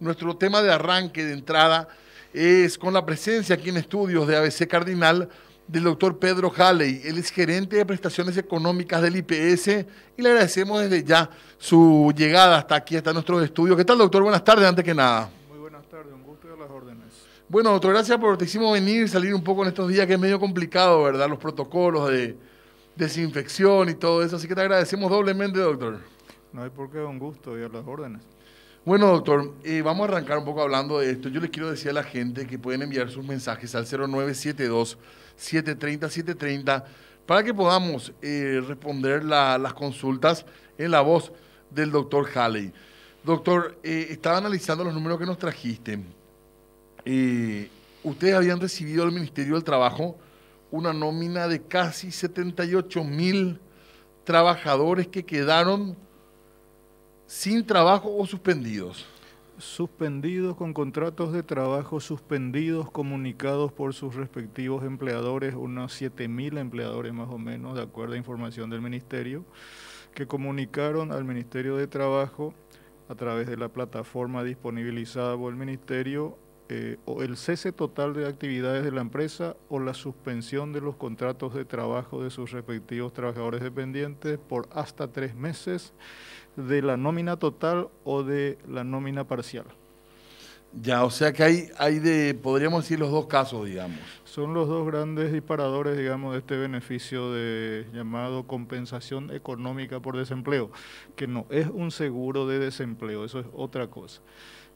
Nuestro tema de arranque, de entrada, es con la presencia aquí en estudios de ABC Cardinal del doctor Pedro Halley. Él es gerente de prestaciones económicas del IPS y le agradecemos desde ya su llegada hasta aquí, hasta nuestros estudios. ¿Qué tal, doctor? Buenas tardes, antes que nada. Muy buenas tardes, un gusto y a las órdenes. Bueno, doctor, gracias por te hicimos venir y salir un poco en estos días que es medio complicado, ¿verdad? Los protocolos de desinfección y todo eso, así que te agradecemos doblemente, doctor. No hay por qué, un gusto y a las órdenes. Bueno, doctor, vamos a arrancar un poco hablando de esto. Yo les quiero decir a la gente que pueden enviar sus mensajes al 0972-730-730 para que podamos responder las consultas en la voz del doctor Halley. Doctor, estaba analizando los números que nos trajiste. Ustedes habían recibido del Ministerio del Trabajo una nómina de casi 78.000 trabajadores que quedaron sin trabajo o suspendidos. Suspendidos con contratos de trabajo, suspendidos, comunicados por sus respectivos empleadores, unos 7.000 empleadores más o menos, de acuerdo a información del Ministerio, que comunicaron al Ministerio de Trabajo a través de la plataforma disponibilizada por el Ministerio o el cese total de actividades de la empresa o la suspensión de los contratos de trabajo de sus respectivos trabajadores dependientes por hasta 3 meses de la nómina total o de la nómina parcial. Ya, o sea que podríamos decir los dos casos, digamos. Son los dos grandes disparadores, digamos, de este beneficio de llamado compensación económica por desempleo, que no es un seguro de desempleo, eso es otra cosa.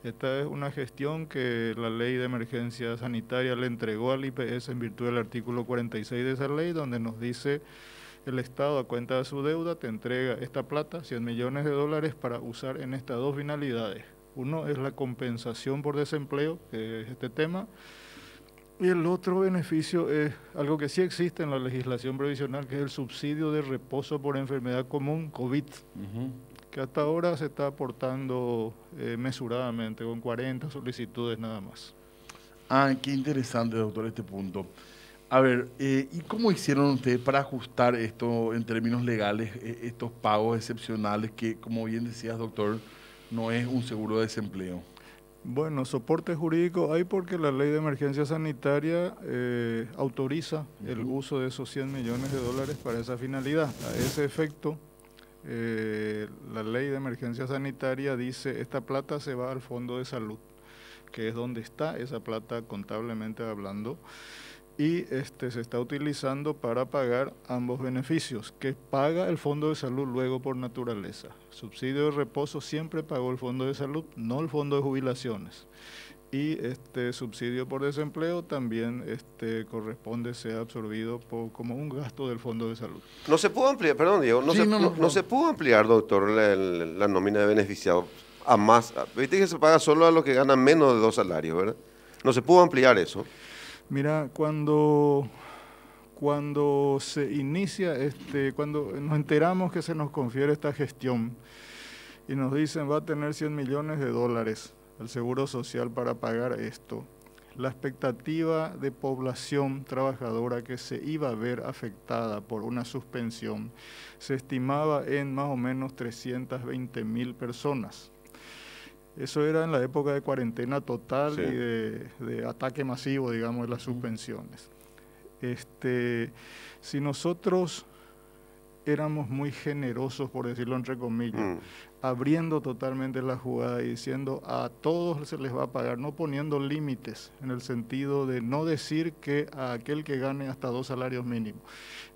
Esta es una gestión que la ley de emergencia sanitaria le entregó al IPS en virtud del artículo 46 de esa ley, donde nos dice el Estado a cuenta de su deuda te entrega esta plata, 100 millones de dólares, para usar en estas dos finalidades. Uno es la compensación por desempleo, que es este tema, y el otro beneficio es algo que sí existe en la legislación previsional, que es el subsidio de reposo por enfermedad común, COVID, que hasta ahora se está aportando mesuradamente, con 40 solicitudes nada más. Ah, qué interesante, doctor, este punto. A ver, ¿y cómo hicieron ustedes para ajustar esto en términos legales, estos pagos excepcionales que, como bien decías, doctor, no es un seguro de desempleo? Bueno, soporte jurídico hay porque la ley de emergencia sanitaria autoriza el uso de esos 100 millones de dólares para esa finalidad. A ese efecto, la ley de emergencia sanitaria dice esta plata se va al Fondo de Salud, que es donde está esa plata contablemente hablando, y se está utilizando para pagar ambos beneficios, que paga el Fondo de Salud luego por naturaleza. Subsidio de reposo siempre pagó el Fondo de Salud, no el Fondo de Jubilaciones. Y subsidio por desempleo también corresponde ser absorbido como un gasto del Fondo de Salud. No se pudo ampliar, perdón Diego, no se pudo ampliar, doctor, la nómina de beneficiados a más. Viste que se paga solo a los que ganan menos de 2 salarios, ¿verdad? No se pudo ampliar eso. Mira, cuando se inicia, cuando nos enteramos que se nos confiere esta gestión y nos dicen va a tener 100 millones de dólares el Seguro Social para pagar esto, la expectativa de población trabajadora que se iba a ver afectada por una suspensión se estimaba en más o menos 320.000 personas. Eso era en la época de cuarentena total, sí, y de ataque masivo, digamos, de las suspensiones. Si nosotros éramos muy generosos, por decirlo entre comillas, abriendo totalmente la jugada y diciendo a todos se les va a pagar, no poniendo límites, en el sentido de no decir que a aquel que gane hasta 2 salarios mínimos,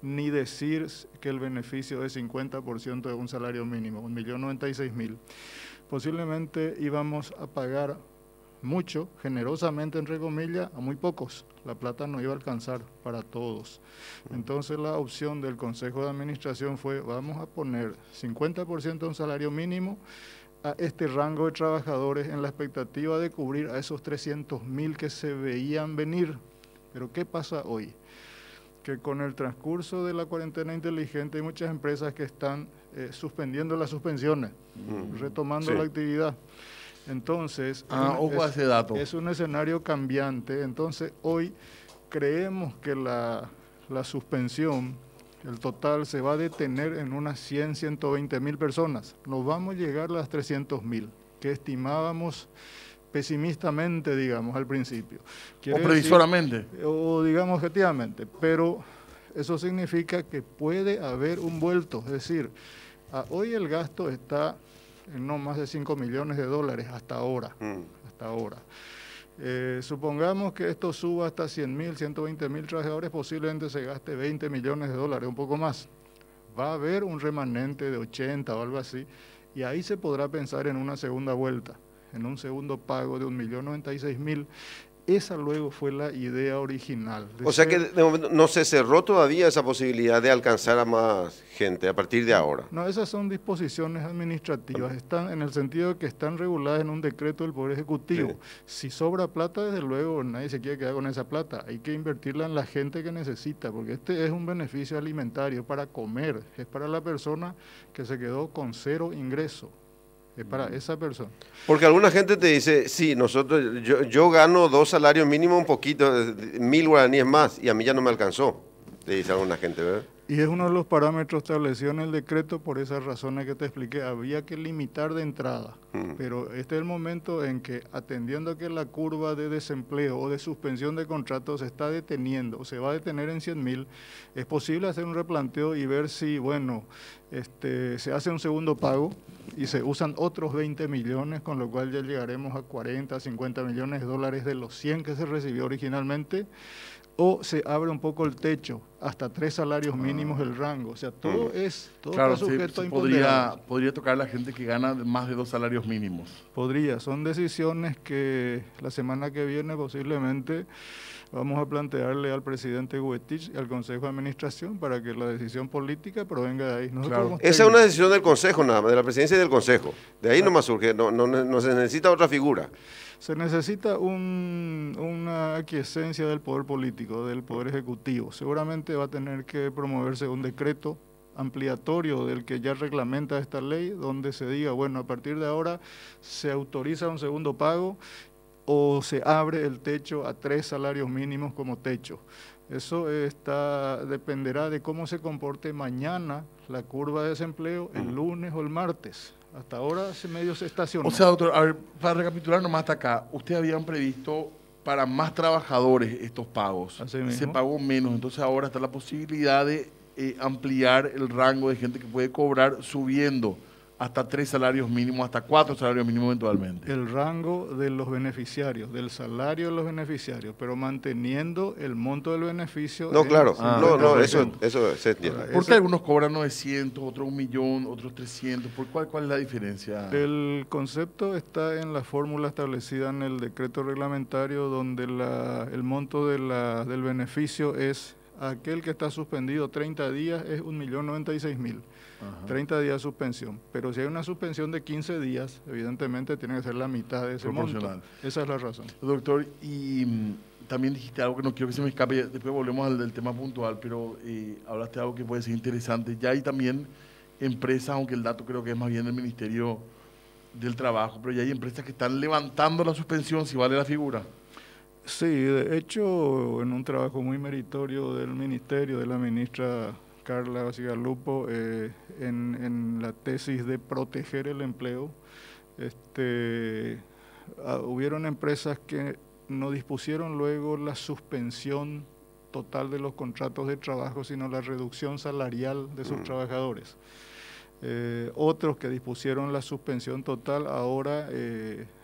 ni decir que el beneficio es 50% de un salario mínimo, 1.096.000. Posiblemente íbamos a pagar mucho, generosamente entre comillas, a muy pocos. La plata no iba a alcanzar para todos. Entonces la opción del Consejo de Administración fue, vamos a poner 50% de un salario mínimo a este rango de trabajadores en la expectativa de cubrir a esos 300.000 que se veían venir. Pero ¿qué pasa hoy? Que con el transcurso de la cuarentena inteligente hay muchas empresas que están suspendiendo las suspensiones, retomando la actividad. Entonces, ojo a ese dato. Es un escenario cambiante. Entonces, hoy creemos que la suspensión, el total, se va a detener en unas 120.000 personas. Nos vamos a llegar a las 300.000, que estimábamos pesimistamente, digamos, al principio. O previsoramente. O digamos objetivamente, pero eso significa que puede haber un vuelto, es decir, hoy el gasto está en no más de 5 millones de dólares hasta ahora. Hasta ahora. Supongamos que esto suba hasta 100.000, 120.000 trabajadores, posiblemente se gaste 20 millones de dólares, un poco más. Va a haber un remanente de 80 o algo así, y ahí se podrá pensar en una segunda vuelta, en un segundo pago de 1.096.000. Esa luego fue la idea original. O sea que de momento no se cerró todavía esa posibilidad de alcanzar a más gente a partir de ahora. No, esas son disposiciones administrativas, están en el sentido de que están reguladas en un decreto del Poder Ejecutivo. Sí. Si sobra plata, desde luego nadie se quiere quedar con esa plata, hay que invertirla en la gente que necesita, porque este es un beneficio alimentario para comer, es para la persona que se quedó con 0 ingreso. Es para esa persona. Porque alguna gente te dice, sí, yo gano 2 salarios mínimos un poquito, 1.000 guaraníes más, y a mí ya no me alcanzó, te dice alguna gente, ¿verdad? Y es uno de los parámetros establecidos en el decreto por esas razones que te expliqué. Había que limitar de entrada, pero este es el momento en que, atendiendo a que la curva de desempleo o de suspensión de contratos se está deteniendo, o se va a detener en 100.000, es posible hacer un replanteo y ver si, bueno, se hace un segundo pago y se usan otros 20 millones, con lo cual ya llegaremos a 40, 50 millones de dólares de los 100 que se recibió originalmente, o se abre un poco el techo, hasta 3 salarios mínimos el rango. O sea, todo claro, está sujeto a imponderables. Podría tocar a la gente que gana más de 2 salarios mínimos. Podría, son decisiones que la semana que viene posiblemente vamos a plantearle al presidente Guetich y al Consejo de Administración para que la decisión política provenga de ahí. Claro. Esa es una decisión del Consejo nada más, de la presidencia y del Consejo. De ahí nomás surge, no se necesita otra figura. Se necesita una aquiescencia del poder político, del poder ejecutivo. Seguramente va a tener que promoverse un decreto ampliatorio del que ya reglamenta esta ley, donde se diga, bueno, a partir de ahora se autoriza un segundo pago o se abre el techo a 3 salarios mínimos como techo. Eso dependerá de cómo se comporte mañana la curva de desempleo, el lunes o el martes. Hasta ahora medio se estacionó. O sea, doctor, a ver, para recapitular nomás hasta acá, ustedes habían previsto para más trabajadores estos pagos. Se pagó menos, entonces ahora está la posibilidad de ampliar el rango de gente que puede cobrar subiendo hasta 3 salarios mínimos, hasta 4 salarios mínimos eventualmente. El rango de los beneficiarios, del salario de los beneficiarios, pero manteniendo el monto del beneficio. No, claro, eso se entiende. ¿Por qué algunos cobran 900, otros 1.000.000, otros 300? ¿Cuál es la diferencia? El concepto está en la fórmula establecida en el decreto reglamentario, donde el monto del beneficio es aquel que está suspendido 30 días es 1.096.000. 30 días de suspensión, pero si hay una suspensión de 15 días, evidentemente tiene que ser la mitad de ese monto. Esa es la razón. Doctor, y también dijiste algo que no quiero que se me escape, después volvemos al del tema puntual, pero hablaste de algo que puede ser interesante. Ya hay también empresas, aunque el dato creo que es más bien del Ministerio del Trabajo, pero ya hay empresas que están levantando la suspensión, si vale la figura. Sí, de hecho, en un trabajo muy meritorio del Ministerio, de la ministra Carla Basigalupo, en la tesis de proteger el empleo, hubieron empresas que no dispusieron luego la suspensión total de los contratos de trabajo, sino la reducción salarial de sus trabajadores. Otros que dispusieron la suspensión total ahora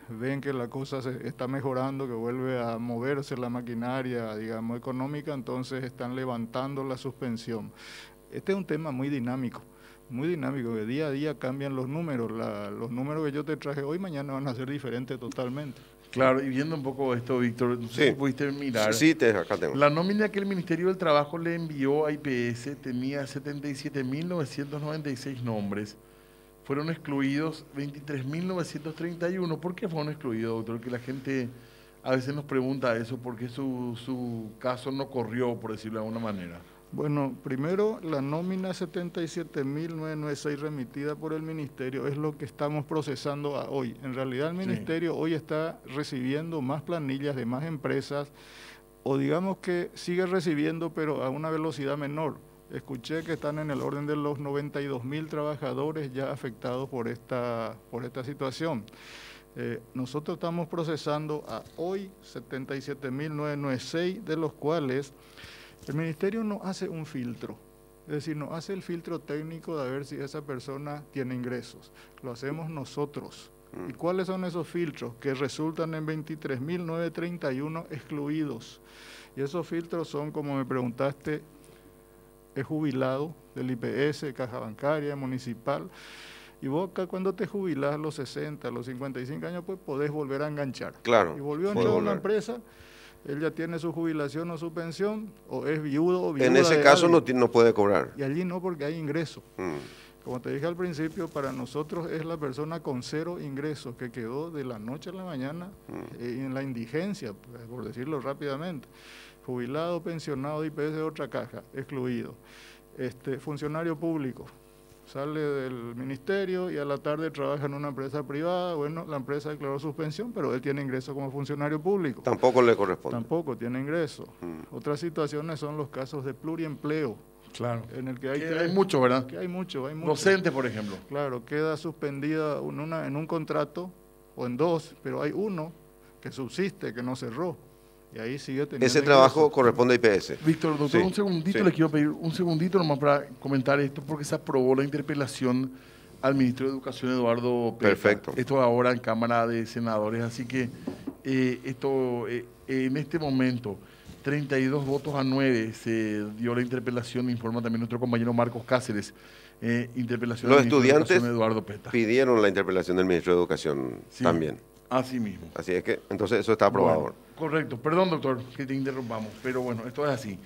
ven que la cosa se está mejorando, que vuelve a moverse la maquinaria, digamos, económica, entonces están levantando la suspensión. Este es un tema muy dinámico, que día a día cambian los números. Los números que yo te traje hoy, mañana van a ser diferentes totalmente. Claro, y viendo un poco esto, Víctor, no sé si pudiste mirar. Sí, acá tengo. La nómina que el Ministerio del Trabajo le envió a IPS tenía 77.996 nombres. Fueron excluidos 23.931. ¿Por qué fueron excluidos, doctor? Que la gente a veces nos pregunta eso, ¿por qué su caso no corrió, por decirlo de alguna manera? Bueno, primero, la nómina 77.996 remitida por el Ministerio es lo que estamos procesando hoy. En realidad, el Ministerio hoy está recibiendo más planillas de más empresas, o digamos que sigue recibiendo, pero a una velocidad menor. Escuché que están en el orden de los 92.000 trabajadores ya afectados por esta situación. Nosotros estamos procesando a hoy 77.996, de los cuales el Ministerio no hace un filtro. Es decir, no hace el filtro técnico de ver si esa persona tiene ingresos. Lo hacemos nosotros. ¿Y cuáles son esos filtros? Que resultan en 23.931 excluidos. Y esos filtros son, como me preguntaste, es jubilado del IPS, caja bancaria, municipal. Y vos acá cuando te jubilás a los 60, a los 55 años, pues podés volver a enganchar. Claro. Y volvió a entrar a una empresa, él ya tiene su jubilación o su pensión, o es viudo o viuda. En ese caso no puede cobrar. Y allí no, porque hay ingreso. Como te dije al principio, para nosotros es la persona con cero ingresos que quedó de la noche a la mañana en la indigencia, por decirlo rápidamente. Jubilado, pensionado de IPS de otra caja, excluido. Funcionario público, sale del ministerio y a la tarde trabaja en una empresa privada. Bueno, la empresa declaró suspensión, pero él tiene ingreso como funcionario público. Tampoco le corresponde. Tampoco tiene ingreso. Otras situaciones son los casos de pluriempleo. Claro. En el que hay mucho, ¿verdad? Que hay mucho. Docente, por ejemplo. Claro, queda suspendida en un contrato o en dos, pero hay uno que subsiste, que no cerró. Y ahí sigue teniendo ese trabajo corresponde a IPS. Víctor, doctor, un segundito, le quiero pedir un segundito nomás para comentar esto, porque se aprobó la interpelación al ministro de Educación, Eduardo Pérez. Perfecto. Esto ahora en Cámara de Senadores, así que en este momento, 32 votos a 9 se dio la interpelación, informa también nuestro compañero Marcos Cáceres. Interpelación Los al ministro de estudiantes Educación, Eduardo Peta. Pidieron la interpelación del ministro de Educación también. Así mismo. Así es que, entonces, eso está aprobado. Bueno, correcto. Perdón, doctor, que te interrumpamos, pero bueno, esto es así.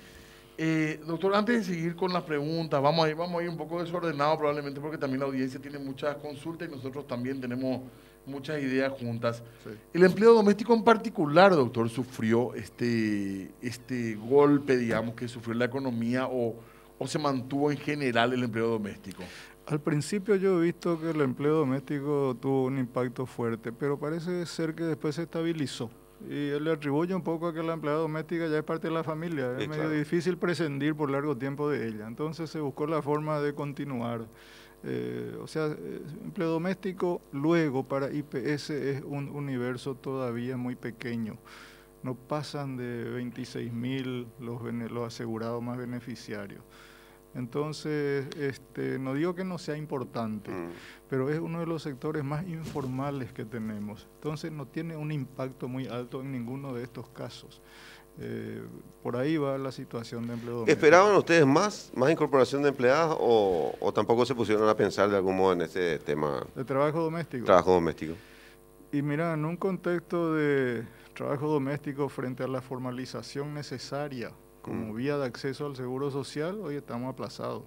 Doctor, antes de seguir con las preguntas, vamos a ir un poco desordenado probablemente porque también la audiencia tiene muchas consultas y nosotros también tenemos muchas ideas juntas. Sí. El empleo doméstico en particular, doctor, sufrió este golpe, digamos, que sufrió la economía o se mantuvo en general el empleo doméstico. Al principio yo he visto que el empleo doméstico tuvo un impacto fuerte, pero parece ser que después se estabilizó. Y él le atribuye un poco a que la empleada doméstica ya es parte de la familia. Es medio difícil prescindir por largo tiempo de ella. Entonces se buscó la forma de continuar. Empleo doméstico luego para IPS es un universo todavía muy pequeño. No pasan de 26.000 los asegurados más beneficiarios. Entonces, no digo que no sea importante, pero es uno de los sectores más informales que tenemos. Entonces, no tiene un impacto muy alto en ninguno de estos casos. Por ahí va la situación de empleo doméstico. ¿Esperaban ustedes más incorporación de empleadas o tampoco se pusieron a pensar de algún modo en ese tema? ¿De trabajo doméstico? Trabajo doméstico. Y mira, en un contexto de trabajo doméstico frente a la formalización necesaria como vía de acceso al seguro social, hoy estamos aplazados.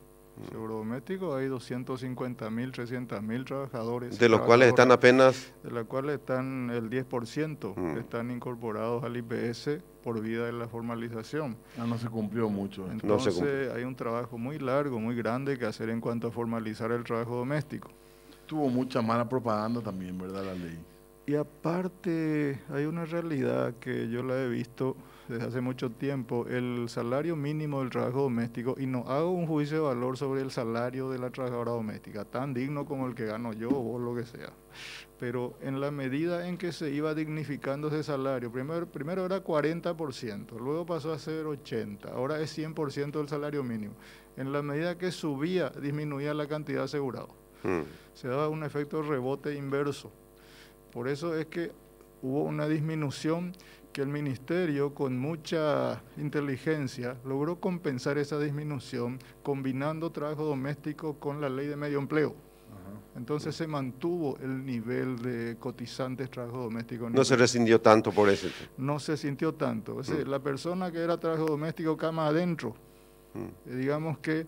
Seguro doméstico hay 250.000, 300.000 trabajadores. De los cuales están apenas... De los cuales están el 10%, están incorporados al IPS por vía de la formalización. No se cumplió mucho. Entonces hay un trabajo muy largo, muy grande que hacer en cuanto a formalizar el trabajo doméstico. Tuvo mucha mala propaganda también, ¿verdad, la ley? Y aparte hay una realidad que yo la he visto desde hace mucho tiempo, el salario mínimo del trabajo doméstico, y no hago un juicio de valor sobre el salario de la trabajadora doméstica, tan digno como el que gano yo o lo que sea, pero en la medida en que se iba dignificando ese salario, primero era 40%, luego pasó a ser 80%, ahora es 100% del salario mínimo. En la medida que subía, disminuía la cantidad de asegurados. Se daba un efecto rebote inverso. Por eso es que hubo una disminución que el ministerio con mucha inteligencia logró compensar esa disminución combinando trabajo doméstico con la ley de medio empleo. Entonces se mantuvo el nivel de cotizantes trabajo doméstico. No se rescindió tanto por eso. No se sintió tanto. La persona que era trabajo doméstico cama adentro, digamos que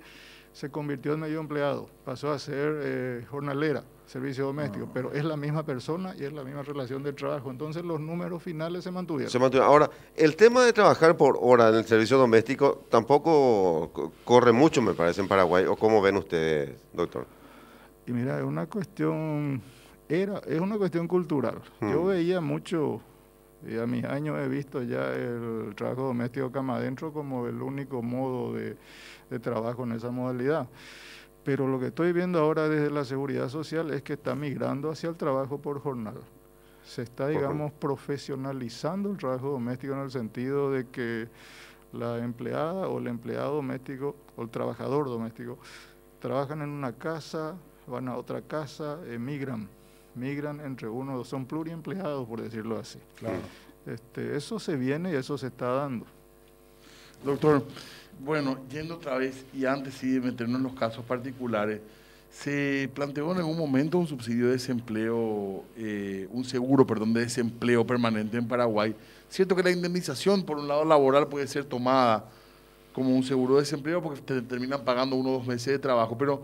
se convirtió en medio empleado, pasó a ser jornalera, servicio doméstico, pero es la misma persona y es la misma relación de trabajo. Entonces los números finales se mantuvieron. Ahora, el tema de trabajar por hora en el servicio doméstico tampoco corre mucho, me parece, en Paraguay. ¿O cómo ven ustedes, doctor? Y mira, es una cuestión cultural. Yo veía mucho, y a mis años he visto ya el trabajo doméstico cama adentro como el único modo de trabajo en esa modalidad. Pero lo que estoy viendo ahora desde la Seguridad Social es que está migrando hacia el trabajo por jornada. Se está, digamos, profesionalizando el trabajo doméstico en el sentido de que la empleada o el empleado doméstico o el trabajador doméstico trabajan en una casa, van a otra casa, migran entre uno o dos, son pluriempleados, por decirlo así. Claro. Eso se viene y eso se está dando. Doctor, bueno, yendo otra vez y antes sí de meternos en los casos particulares, ¿se planteó en algún momento un subsidio de desempleo, un seguro, perdón, de desempleo permanente en Paraguay? Cierto que la indemnización, por un lado laboral, puede ser tomada como un seguro de desempleo porque te terminan pagando 1 o 2 meses de trabajo, pero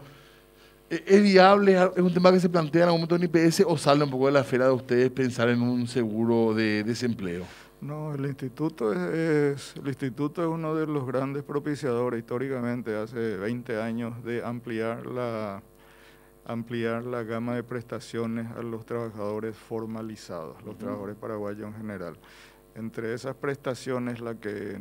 ¿es viable? ¿Es un tema que se plantea en algún momento en IPS o sale un poco de la esfera de ustedes pensar en un seguro de desempleo? No, el instituto es uno de los grandes propiciadores históricamente, hace 20 años, de ampliar la gama de prestaciones a los trabajadores formalizados, los trabajadores paraguayos en general. Entre esas prestaciones, la que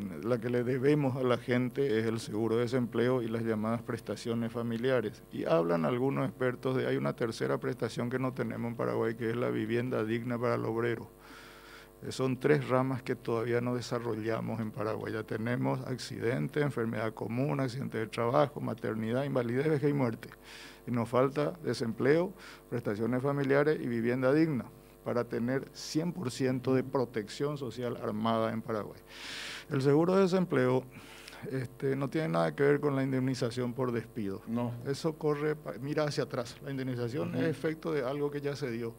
le debemos a la gente es el seguro de desempleo y las llamadas prestaciones familiares. Y hablan algunos expertos hay una tercera prestación que no tenemos en Paraguay, que es la vivienda digna para el obrero. Son 3 ramas que todavía no desarrollamos en Paraguay. Ya tenemos accidente, enfermedad común, accidente de trabajo, maternidad, invalidez, vejez y muerte. Y nos falta desempleo, prestaciones familiares y vivienda digna para tener 100% de protección social armada en Paraguay. El seguro de desempleo no tiene nada que ver con la indemnización por despido. No. Eso mira hacia atrás. La indemnización es efecto de algo que ya se dio.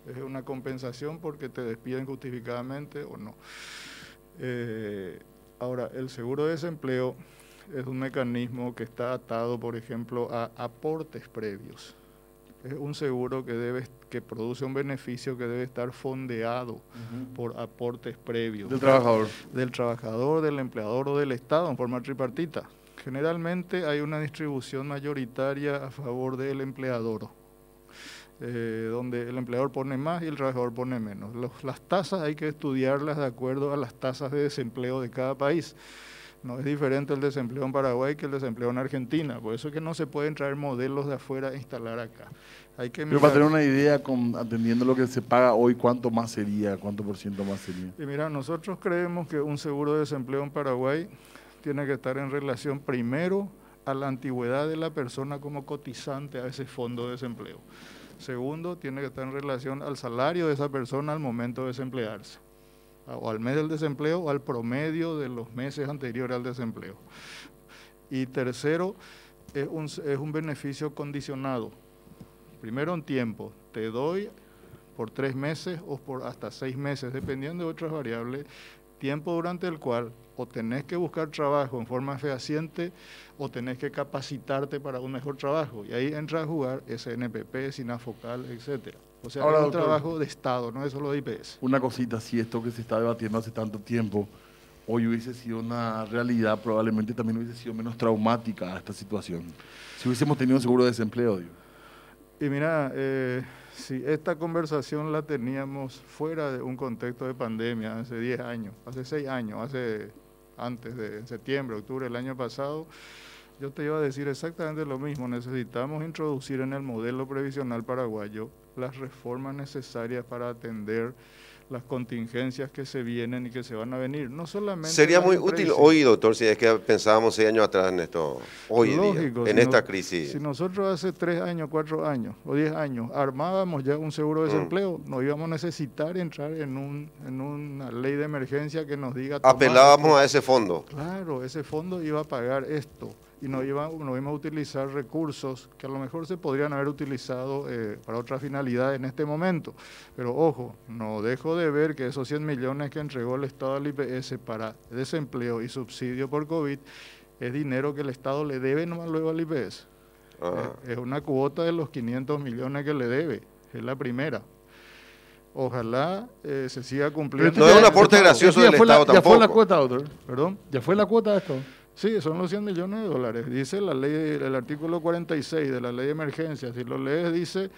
Es una compensación porque te despiden justificadamente o no. Ahora, el seguro de desempleo es un mecanismo que está atado, por ejemplo, a aportes previos. Es un seguro que produce un beneficio que debe estar fondeado por aportes previos. Del trabajador. Del trabajador, del empleador o del Estado en forma tripartita. Generalmente hay una distribución mayoritaria a favor del empleador. Donde el empleador pone más y el trabajador pone menos. Las tasas hay que estudiarlas de acuerdo a las tasas de desempleo de cada país. No es diferente el desempleo en Paraguay que el desempleo en Argentina. Por eso es que no se pueden traer modelos de afuera a instalar acá. Pero para tener una idea, atendiendo lo que se paga hoy, ¿cuánto más sería? ¿Cuánto por ciento más sería? Y mira, nosotros creemos que un seguro de desempleo en Paraguay tiene que estar en relación primero a la antigüedad de la persona como cotizante a ese fondo de desempleo. Segundo, tiene que estar en relación al salario de esa persona al momento de desemplearse, o al mes del desempleo o al promedio de los meses anteriores al desempleo. Y tercero, es un beneficio condicionado. Primero en tiempo, te doy por 3 meses o por hasta 6 meses, dependiendo de otras variables, tiempo durante el cual o tenés que buscar trabajo en forma fehaciente o tenés que capacitarte para un mejor trabajo. Y ahí entra a jugar SNPP, SINAFOCAL, etcétera. O sea, ahora, es un doctor, trabajo de Estado, no es solo de IPS. Una cosita, si esto que se está debatiendo hace tanto tiempo, hoy hubiese sido una realidad, probablemente también hubiese sido menos traumática esta situación. Si hubiésemos tenido un seguro de desempleo, digo. Y mira, si esta conversación la teníamos fuera de un contexto de pandemia, hace 10 años, hace 6 años, antes de septiembre, octubre del año pasado, yo te iba a decir exactamente lo mismo. Necesitamos introducir en el modelo previsional paraguayo las reformas necesarias para atender las contingencias que se vienen y que se van a venir. No solamente sería muy útil hoy, doctor, si es que pensábamos 6 años atrás en esto, hoy lógico, en esta crisis. Si nosotros hace 3 años, 4 años o 10 años armábamos ya un seguro de desempleo, no íbamos a necesitar entrar en una ley de emergencia que nos diga... Apelábamos a ese fondo. Claro, ese fondo iba a pagar esto. Y no íbamos a utilizar recursos que a lo mejor se podrían haber utilizado para otra finalidad en este momento. Pero ojo, no dejo de ver que esos 100 millones que entregó el Estado al IPS para desempleo y subsidio por COVID es dinero que el Estado le debe nomás luego al IPS. Es una cuota de los 500 millones que le debe, es la primera. Ojalá se siga cumpliendo. No es un aporte gracioso del Estado tampoco. ¿Ya fue la cuota, doctor? ¿Perdón? ¿Ya fue la cuota de esto? Sí, son los 100 millones de dólares. Dice la ley, el artículo 46 de la ley de emergencia. Si lo lees, dice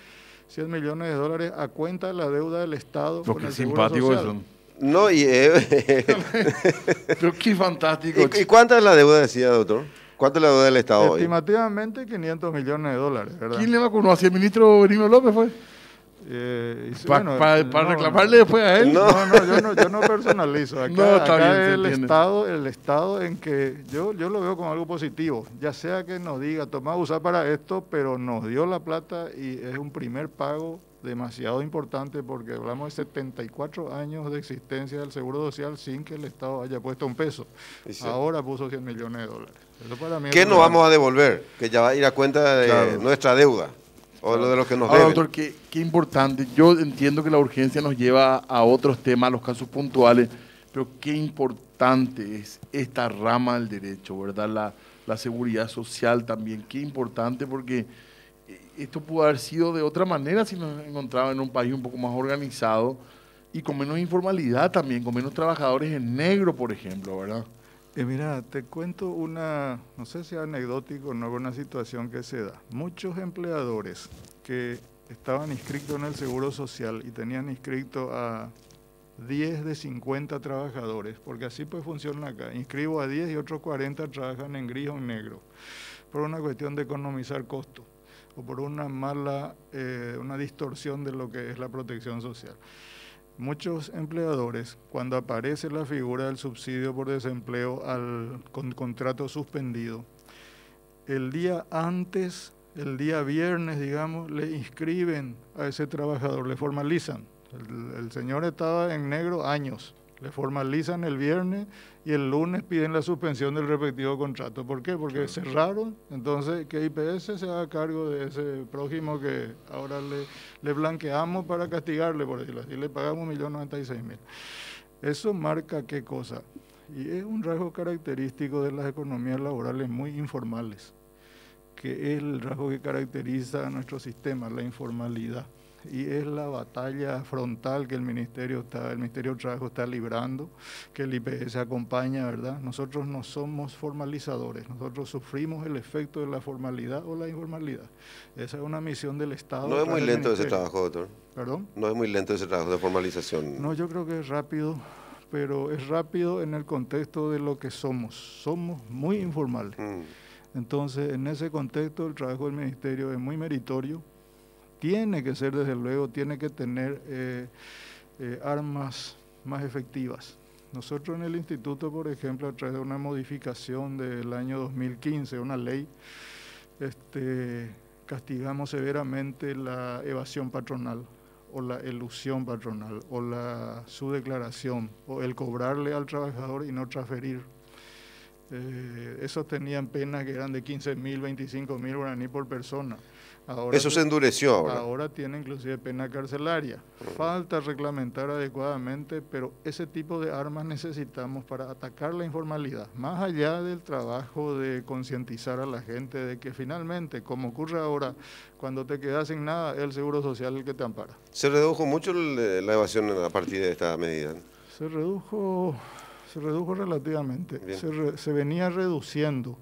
100 millones de dólares a cuenta de la deuda del Estado. Lo que simpático eso. No, pero qué fantástico. ¿Y cuánta es la deuda, decía, doctor? ¿Cuánto es la deuda del Estado Estimativamente hoy? 500 millones de dólares, ¿verdad? ¿Quién le va a conocer? ¿El ministro Benigno López fue? Para reclamarle después a él. Yo no personalizo. Acá el Estado en que yo lo veo como algo positivo. Ya sea que nos diga, toma, usa para esto, pero nos dio la plata y es un primer pago demasiado importante porque hablamos de 74 años de existencia del Seguro Social sin que el Estado haya puesto un peso. Sí. Ahora puso 100 millones de dólares. Eso para mí ¿qué nos vamos a devolver? Que ya va a ir a cuenta de nuestra deuda. O lo de lo que nos deben. Doctor, qué importante. Yo entiendo que la urgencia nos lleva a otros temas, a los casos puntuales, pero qué importante es esta rama del derecho, ¿verdad? La seguridad social también. Qué importante porque esto pudo haber sido de otra manera si nos encontraba en un país un poco más organizado y con menos informalidad también, con menos trabajadores en negro, por ejemplo, ¿verdad? Mira, te cuento no sé si anecdótico o no, una situación que se da. Muchos empleadores que estaban inscritos en el Seguro Social y tenían inscrito a 10 de 50 trabajadores, porque así pues funciona acá. Inscribo a 10 y otros 40 trabajan en gris o en negro, por una cuestión de economizar costos o por una una distorsión de lo que es la protección social. Muchos empleadores, cuando aparece la figura del subsidio por desempleo con contrato suspendido, el día antes, el día viernes, digamos, le inscriben a ese trabajador, le formalizan. El señor estaba en negro años, le formalizan el viernes y el lunes piden la suspensión del respectivo contrato. ¿Por qué? Porque cerraron, entonces que IPS se haga cargo de ese prójimo que ahora le blanqueamos para castigarle, por decirlo así, le pagamos 1.096.000. Eso marca qué cosa, y es un rasgo característico de las economías laborales muy informales, que es el rasgo que caracteriza a nuestro sistema, la informalidad. Y es la batalla frontal que el Ministerio de Trabajo está librando, que el IPS acompaña, ¿verdad? Nosotros no somos formalizadores, nosotros sufrimos el efecto de la formalidad o la informalidad. Esa es una misión del Estado. ¿No es muy lento ese trabajo, doctor? ¿Perdón? ¿No es muy lento ese trabajo de formalización? No, yo creo que es rápido, pero es rápido en el contexto de lo que somos. Somos muy informales. Entonces, en ese contexto, el trabajo del Ministerio es muy meritorio. Tiene que ser, desde luego, tiene que tener armas más efectivas. Nosotros en el instituto, por ejemplo, a través de una modificación del año 2015, una ley, castigamos severamente la evasión patronal o la elusión patronal o la subdeclaración o el cobrarle al trabajador y no transferir. Esos tenían penas que eran de 15.000, 25.000 guaraní por persona. Ahora eso se endureció ahora. Ahora tiene inclusive pena carcelaria. Falta reglamentar adecuadamente, pero ese tipo de armas necesitamos para atacar la informalidad. Más allá del trabajo de concientizar a la gente de que finalmente, como ocurre ahora, cuando te quedas sin nada, es el Seguro Social el que te ampara. ¿Se redujo mucho la evasión a partir de esta medida? Se redujo relativamente. Se venía reduciendo.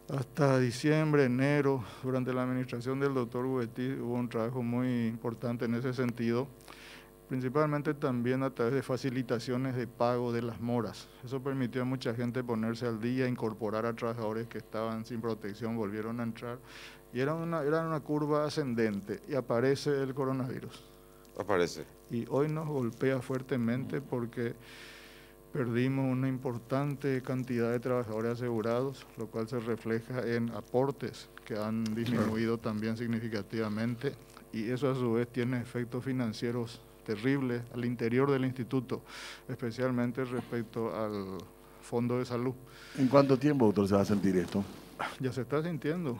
Hasta diciembre, enero, durante la administración del doctor Huetí, hubo un trabajo muy importante en ese sentido, principalmente también a través de facilitaciones de pago de las moras. Eso permitió a mucha gente ponerse al día, incorporar a trabajadores que estaban sin protección, volvieron a entrar, y era una curva ascendente, y aparece el coronavirus. Aparece. Y hoy nos golpea fuertemente porque perdimos una importante cantidad de trabajadores asegurados, lo cual se refleja en aportes que han disminuido también significativamente, y eso a su vez tiene efectos financieros terribles al interior del instituto, especialmente respecto al Fondo de Salud. ¿En cuánto tiempo, doctor, se va a sentir esto? Ya se está sintiendo.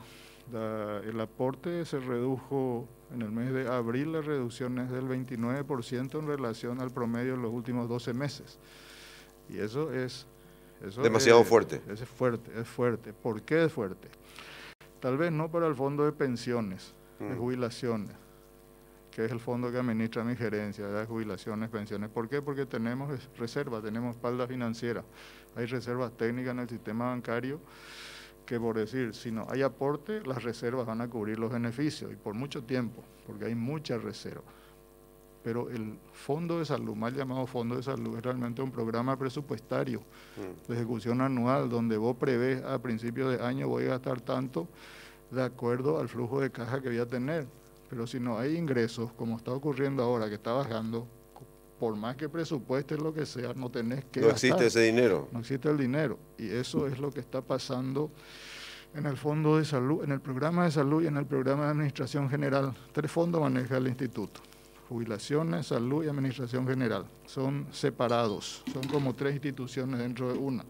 El aporte se redujo en el mes de abril, la reducción es del 29% en relación al promedio de los últimos 12 meses. Y eso es demasiado fuerte. Es fuerte. ¿Por qué es fuerte? Tal vez no para el fondo de pensiones, de jubilaciones, que es el fondo que administra mi gerencia, de jubilaciones, pensiones. ¿Por qué? Porque tenemos reservas, tenemos espalda financiera, hay reservas técnicas en el sistema bancario que, por decir, si no hay aporte, las reservas van a cubrir los beneficios y por mucho tiempo, porque hay muchas reservas. Pero el Fondo de Salud, mal llamado Fondo de Salud, es realmente un programa presupuestario de ejecución anual, donde vos prevés a principios de año voy a gastar tanto de acuerdo al flujo de caja que voy a tener. Pero si no hay ingresos, como está ocurriendo ahora, que está bajando, por más que presupuestes lo que sea, no tenés que No gastar. existe ese dinero. No existe el dinero. Y eso es lo que está pasando en el Fondo de Salud, en el Programa de Salud y en el Programa de Administración General. 3 fondos maneja el Instituto: Jubilaciones, Salud y Administración General. Son separados, son como 3 instituciones dentro de una.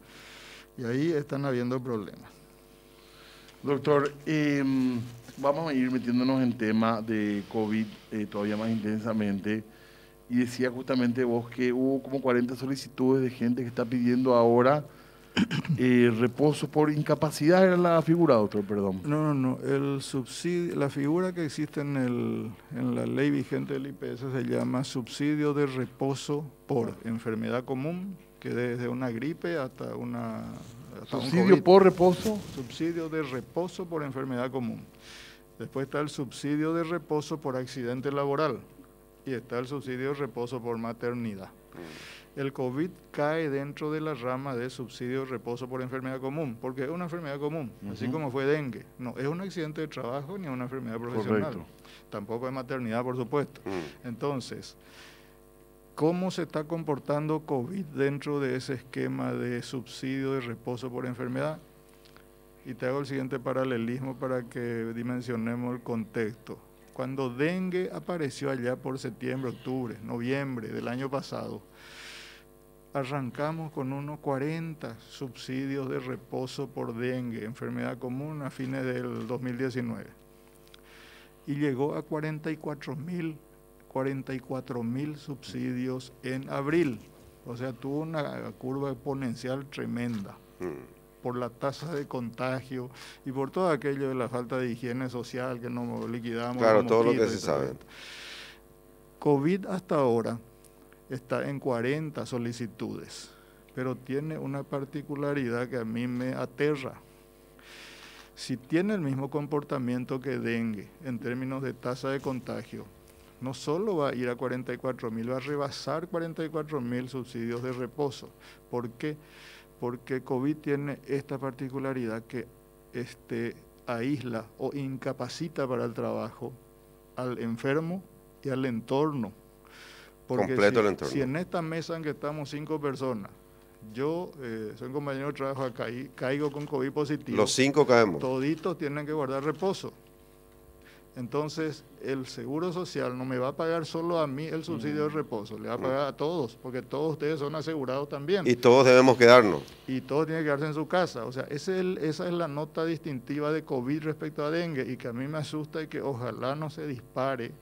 Y ahí están habiendo problemas. Doctor, vamos a ir metiéndonos en tema de COVID todavía más intensamente. Y decía justamente vos que hubo como 40 solicitudes de gente que está pidiendo ahora reposo por incapacidad, era la figura, doctor, perdón. No, el subsidio, la figura que existe en la ley vigente del IPS se llama subsidio de reposo por enfermedad común, que desde una gripe hasta una... ¿Subsidio por reposo? Subsidio de reposo por enfermedad común. Después está el subsidio de reposo por accidente laboral y está el subsidio de reposo por maternidad. El COVID cae dentro de la rama de subsidio de reposo por enfermedad común, porque es una enfermedad común, así como fue dengue. No es un accidente de trabajo ni una enfermedad profesional. Correcto. Tampoco es maternidad, por supuesto. Entonces, ¿cómo se está comportando COVID dentro de ese esquema de subsidio de reposo por enfermedad? Y te hago el siguiente paralelismo para que dimensionemos el contexto. Cuando dengue apareció allá por septiembre, octubre, noviembre del año pasado, arrancamos con unos 40 subsidios de reposo por dengue, enfermedad común, a fines del 2019. Y llegó a 44.000 subsidios en abril. O sea, tuvo una curva exponencial tremenda por la tasa de contagio y por todo aquello de la falta de higiene social que no liquidamos. Claro, todo lo que se sabe. COVID hasta ahora está en 40 solicitudes, pero tiene una particularidad que a mí me aterra. Si tiene el mismo comportamiento que dengue en términos de tasa de contagio, no solo va a ir a 44.000, va a rebasar 44.000 subsidios de reposo. ¿Por qué? Porque COVID tiene esta particularidad que aísla o incapacita para el trabajo al enfermo y al entorno. Porque completo el entorno. Si en esta mesa en que estamos 5 personas, yo soy un compañero de trabajo acá y caigo con COVID positivo, los 5 caemos. Toditos tienen que guardar reposo. Entonces, el Seguro Social no me va a pagar solo a mí el subsidio de reposo, le va a pagar a todos, porque todos ustedes son asegurados también. Y todos debemos quedarnos. Y todos tienen que quedarse en su casa. O sea, esa es la nota distintiva de COVID respecto a dengue y que a mí me asusta y que ojalá no se dispare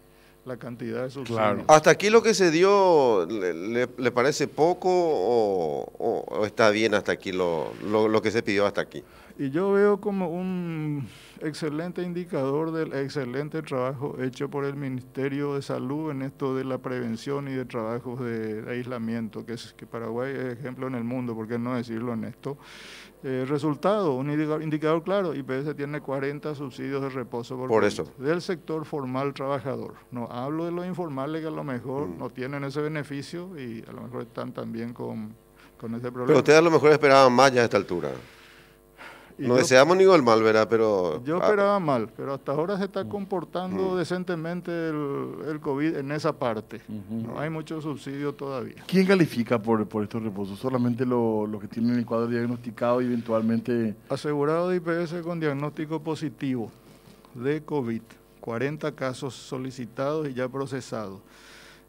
la cantidad de subsidios. Claro. ¿Hasta aquí lo que se dio le parece poco o está bien hasta aquí lo que se pidió hasta aquí? Y yo veo como un excelente indicador del excelente trabajo hecho por el Ministerio de Salud en esto de la prevención y de trabajos de aislamiento, que Paraguay es ejemplo en el mundo, ¿por qué no decirlo en esto? Resultado, un indicador claro, IPS tiene 40 subsidios de reposo por eso. Del sector formal trabajador. No hablo de los informales que a lo mejor no tienen ese beneficio y a lo mejor están también con ese problema. Pero ustedes a lo mejor esperaban más ya a esta altura. No deseamos ni el mal, ¿verdad? Pero yo esperaba mal, pero hasta ahora se está comportando decentemente el COVID en esa parte. No hay mucho subsidio todavía. ¿Quién califica por estos reposos? ¿Solamente los que tienen el cuadro diagnosticado y eventualmente...? Asegurado de IPS con diagnóstico positivo de COVID, 40 casos solicitados y ya procesados.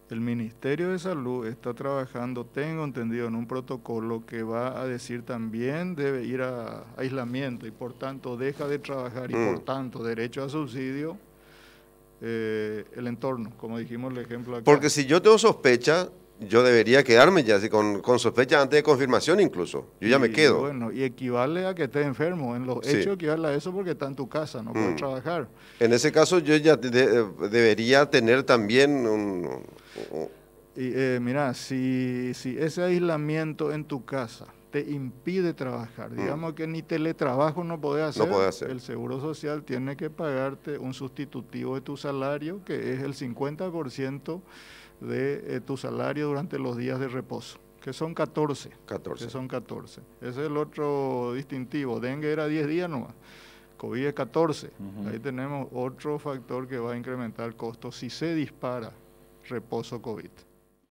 El Ministerio de Salud está trabajando, tengo entendido, en un protocolo que va a decir también debe ir a aislamiento y por tanto deja de trabajar y por tanto derecho a subsidio el entorno, como dijimos el ejemplo acá. Porque si yo tengo sospecha, yo debería quedarme ya, así, con sospecha antes de confirmación incluso. Yo ya me quedo. Bueno, y equivale a que estés enfermo. En los hechos equivale a eso porque está en tu casa, no puedes trabajar. En ese caso yo ya debería tener también mira, si ese aislamiento en tu casa te impide trabajar, digamos que ni teletrabajo no podés hacer, el Seguro Social tiene que pagarte un sustitutivo de tu salario, que es el 50% de tu salario durante los días de reposo, que son 14. Ese es el otro distintivo. Dengue era 10 días nomás. COVID es 14. Ahí tenemos otro factor que va a incrementar el costo si se dispara reposo COVID.